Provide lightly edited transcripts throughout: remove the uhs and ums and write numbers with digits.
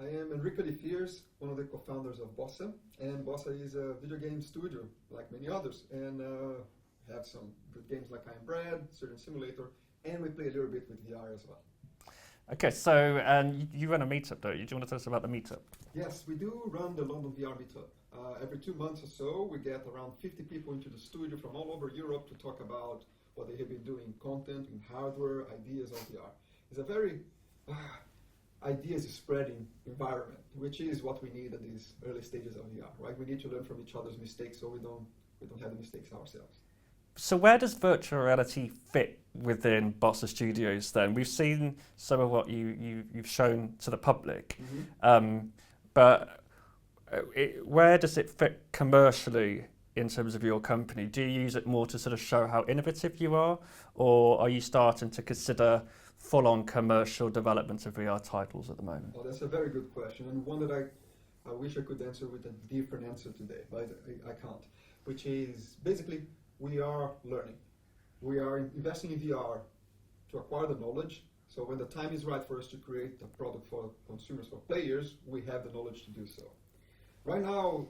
I am Henrique Ollifiers, one of the co-founders of Bossa, and Bossa is a video game studio like many others, and have some good games like I Am Bread, Surgeon Simulator, and we play a little bit with VR as well. Okay, so you run a meetup, don't you? Do you want to tell us about the meetup? Yes, we do run the London VR meetup. Every 2 months or so, we get around 50 people into the studio from all over Europe to talk about what they have been doing, content, in hardware, ideas on VR. It's a very ideas spreading environment, which is what we need at these early stages of VR, right? We need to learn from each other's mistakes so we don't have the mistakes ourselves. So where does virtual reality fit within Bossa Studios then? We've seen some of what you've shown to the public, but where does it fit commercially in terms of your company? Do you use it more to sort of show how innovative you are, or are you starting to consider full-on commercial development of VR titles at the moment? Well, that's a very good question, and one that I wish I could answer with a different answer today, but I can't, which is basically we are learning. We are investing in VR to acquire the knowledge, so when the time is right for us to create a product for consumers, for players, we have the knowledge to do so. Right now,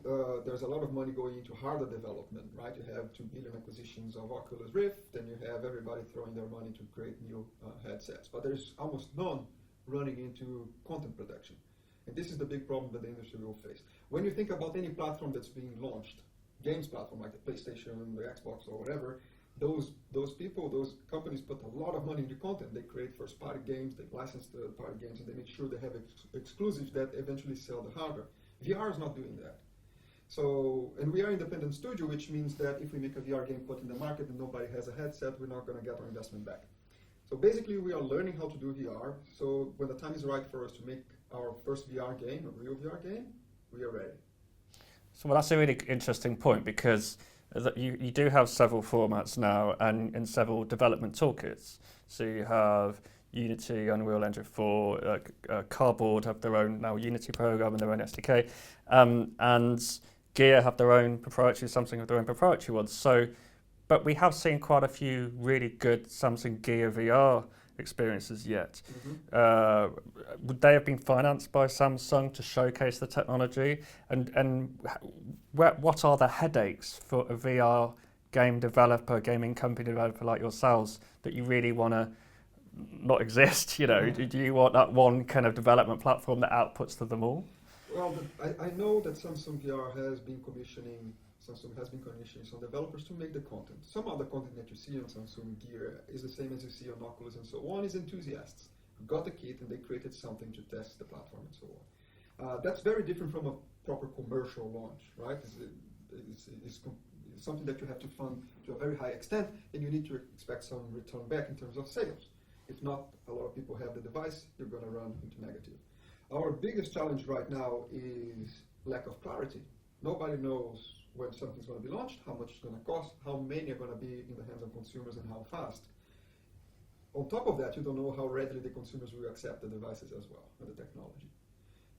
there's a lot of money going into hardware development, right? You have 2 billion acquisitions of Oculus Rift, and you have everybody throwing their money to create new headsets. But there's almost none running into content production. And this is the big problem that the industry will face. When you think about any platform that's being launched, games platform like the PlayStation, the Xbox, or whatever, those companies put a lot of money into content. They create first-party games, they license third-party games, and they make sure they have exclusives that eventually sell the hardware. VR is not doing that. So, and we are an independent studio, which means that if we make a VR game put in the market and nobody has a headset, we're not going to get our investment back. So basically, we are learning how to do VR. So when the time is right for us to make our first VR game, a real VR game, we are ready. So well, that's a really interesting point, because you do have several formats now and several development toolkits. So you have Unity, Unreal Engine 4, Cardboard have their own now Unity program and their own SDK, and Gear have their own proprietary, Samsung have their own proprietary ones. So, but we have seen quite a few really good Samsung Gear VR experiences yet. Would they have been financed by Samsung to showcase the technology? And what are the headaches for a VR game developer, gaming company developer like yourselves that you really want to not exist? You know, do you want that one kind of development platform that outputs to them all? Well, I know that Samsung VR has been commissioning some developers to make the content. Some of the content that you see on Samsung Gear is the same as you see on Oculus and so on. Is enthusiasts who got the kit and they created something to test the platform and so on. That's very different from a proper commercial launch, right? It's something that you have to fund to a very high extent, and you need to expect some return back in terms of sales. If not, a lot of people have the device, you're going to run into negative. Our biggest challenge right now is lack of clarity. Nobody knows when something's going to be launched, how much it's going to cost, how many are going to be in the hands of consumers, and how fast. On top of that, you don't know how readily the consumers will accept the devices as well, and the technology.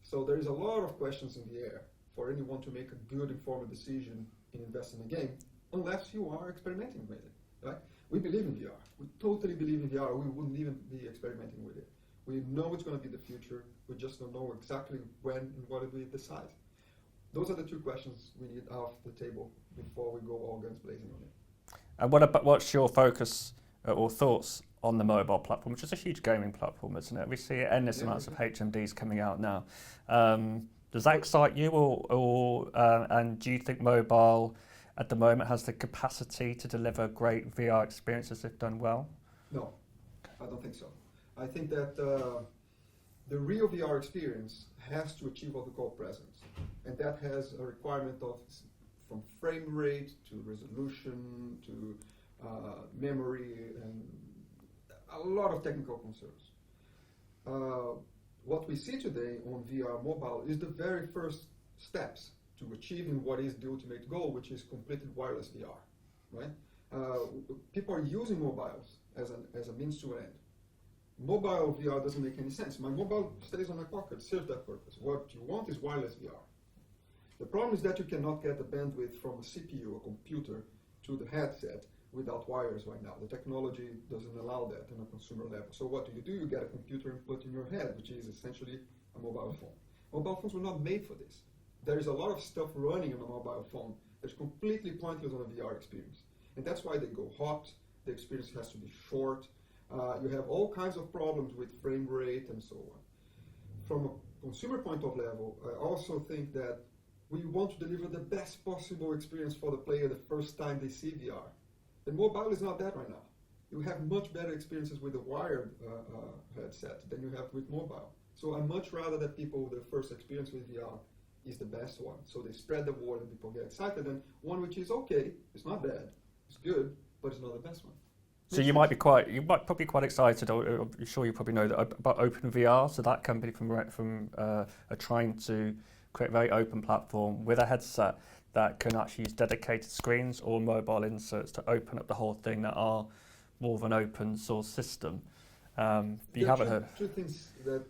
So there is a lot of questions in the air for anyone to make a good, informed decision in investing in a game, unless you are experimenting with it, right? We believe in VR. We totally believe in VR. We wouldn't even be experimenting with it. We know it's going to be the future. We just don't know exactly when and what we decide. Those are the 2 questions we need off the table before we go all guns blazing on it. And what's your focus or thoughts on the mobile platform, which is a huge gaming platform, isn't it? We see endless amounts of HMDs coming out now. Does that excite you, and do you think mobile at the moment has the capacity to deliver great VR experiences if done well? No, I don't think so. I think that the real VR experience has to achieve what we call presence. And that has a requirement of from frame rate to resolution to memory and a lot of technical concerns. What we see today on VR mobile is the very first steps to achieving what is the ultimate goal, which is completed wireless VR, right? People are using mobiles as a means to an end. Mobile VR doesn't make any sense. My mobile stays on my pocket, serves that purpose. What you want is wireless VR. The problem is that you cannot get the bandwidth from a CPU, a computer, to the headset without wires right now. The technology doesn't allow that on a consumer level. So what do? You get a computer input in your head, which is essentially a mobile phone. Mobile phones were not made for this. There is a lot of stuff running on a mobile phone that's completely pointless on a VR experience. And that's why they go hot, the experience has to be short, you have all kinds of problems with frame rate and so on. From a consumer point of level, I also think that we want to deliver the best possible experience for the player the first time they see VR. And mobile is not that right now. You have much better experiences with a wired headset than you have with mobile. So I'd much rather that people, their first experience with VR is the best one. So they spread the word and people get excited. And one which is okay, it's not bad, it's good, but it's not the best one. So you might probably be quite excited, or I'm sure you probably know that about OpenVR. So that company are trying to create a very open platform with a headset that can actually use dedicated screens or mobile inserts to open up the whole thing that are more of an open source system. You haven't heard. Two things that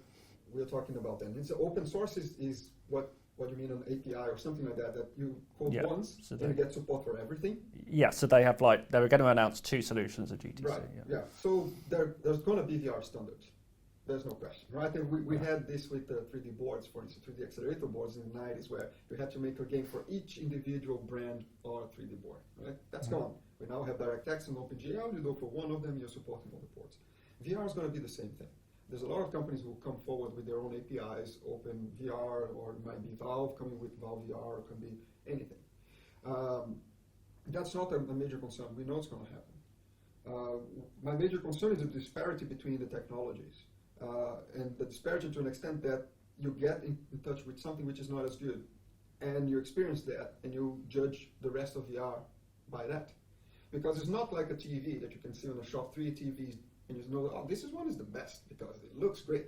we're talking about then. It's open source is what you mean an API or something like that you code once and you get support for everything? Yeah, so they have they were going to announce 2 solutions at GTC. Right, yeah. So there's going to be VR standards. There's no question, right? And we had this with the 3D boards, for instance, 3D accelerator boards in the 90s, where you had to make a game for each individual brand or 3D board, right? That's gone. We now have DirectX and OpenGL. You go for one of them, you're supporting all the ports. VR is going to be the same thing. There's a lot of companies who will come forward with their own APIs, OpenVR, or it might be Valve coming with Valve VR, or it can be anything. That's not a major concern. We know it's going to happen. My major concern is the disparity between the technologies. And the disparity to an extent that you get in touch with something which is not as good, and you experience that, and you judge the rest of VR by that. Because it's not like a TV that you can see on a shop, 3 TVs, and you know, oh, this one is the best because it looks great.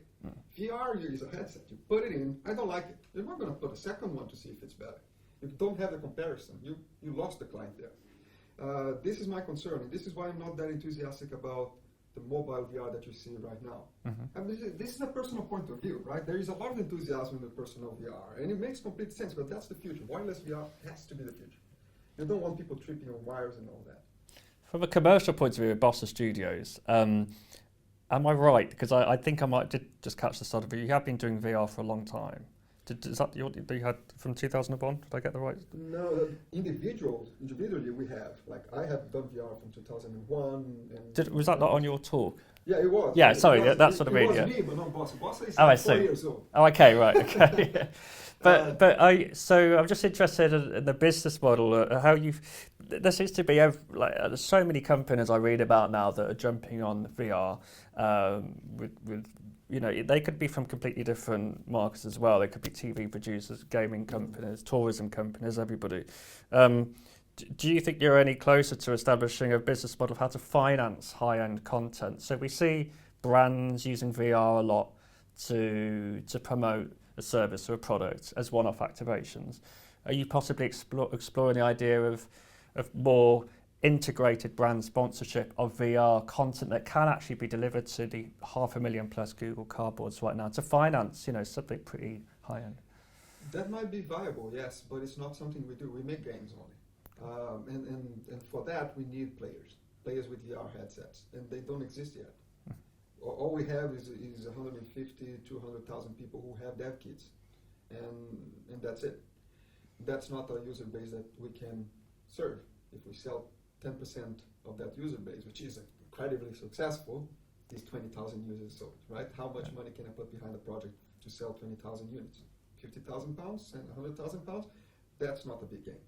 VR is a headset. You put it in, I don't like it. You're not going to put a second one to see if it's better. You don't have the comparison. You lost the client there. This is my concern, and this is why I'm not that enthusiastic about the mobile VR that you see right now. I mean, this is a personal point of view, right? There is a lot of enthusiasm in the personal VR, and it makes complete sense, but that's the future. Wireless VR has to be the future. You don't want people tripping on wires and all that. From a commercial point of view, Bossa Studios, am I right? Because I think I did just catch the start of it. You have been doing VR for a long time. Is that you had from 2001? Did I get the right? No, individually we have. Like I have done VR from 2001. And Was that not on your talk? Yeah, it was. Yeah, sorry, that's what I mean. It was me, but not Bossa. Bossa is 4 years old. Oh, okay, right, okay. Yeah. So I'm just interested in the business model. There seems to be there's so many companies I read about now that are jumping on VR with they could be from completely different markets as well. They could be TV producers, gaming companies, tourism companies, everybody. Do you think you're any closer to establishing a business model of how to finance high-end content? So we see brands using VR a lot to promote a service or a product as one-off activations. Are you possibly exploring the idea of more integrated brand sponsorship of VR content that can actually be delivered to the 500,000 plus Google Cardboards right now to finance, something pretty high-end? That might be viable, yes, but it's not something we do. We make games only. And for that, we need players with VR headsets, and they don't exist yet. All we have is 150, 200,000 people who have dev kits, and that's it. That's not a user base that we can serve. If we sell 10% of that user base, which is incredibly successful, is 20,000 users sold, right? How much money can I put behind a project to sell 20,000 units? 50,000 pounds and 100,000 pounds? That's not a big game.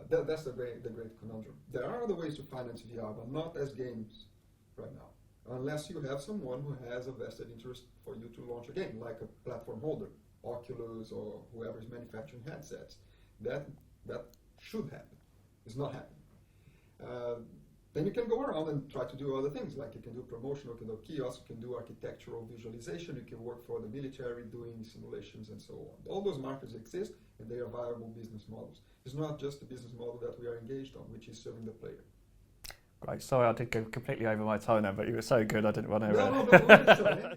That's the great conundrum. There are other ways to finance VR, but not as games right now. Unless you have someone who has a vested interest for you to launch a game, like a platform holder, Oculus or whoever is manufacturing headsets. That should happen. It's not happening. Then you can go around and try to do other things, like you can do promotional, you can do kiosks, you can do architectural visualization, you can work for the military doing simulations and so on. All those markets exist, and they are viable business models. It's not just the business model that we are engaged on, which is serving the player. Great. Sorry, I did go completely over my time then, but you were so good I didn't want to... No,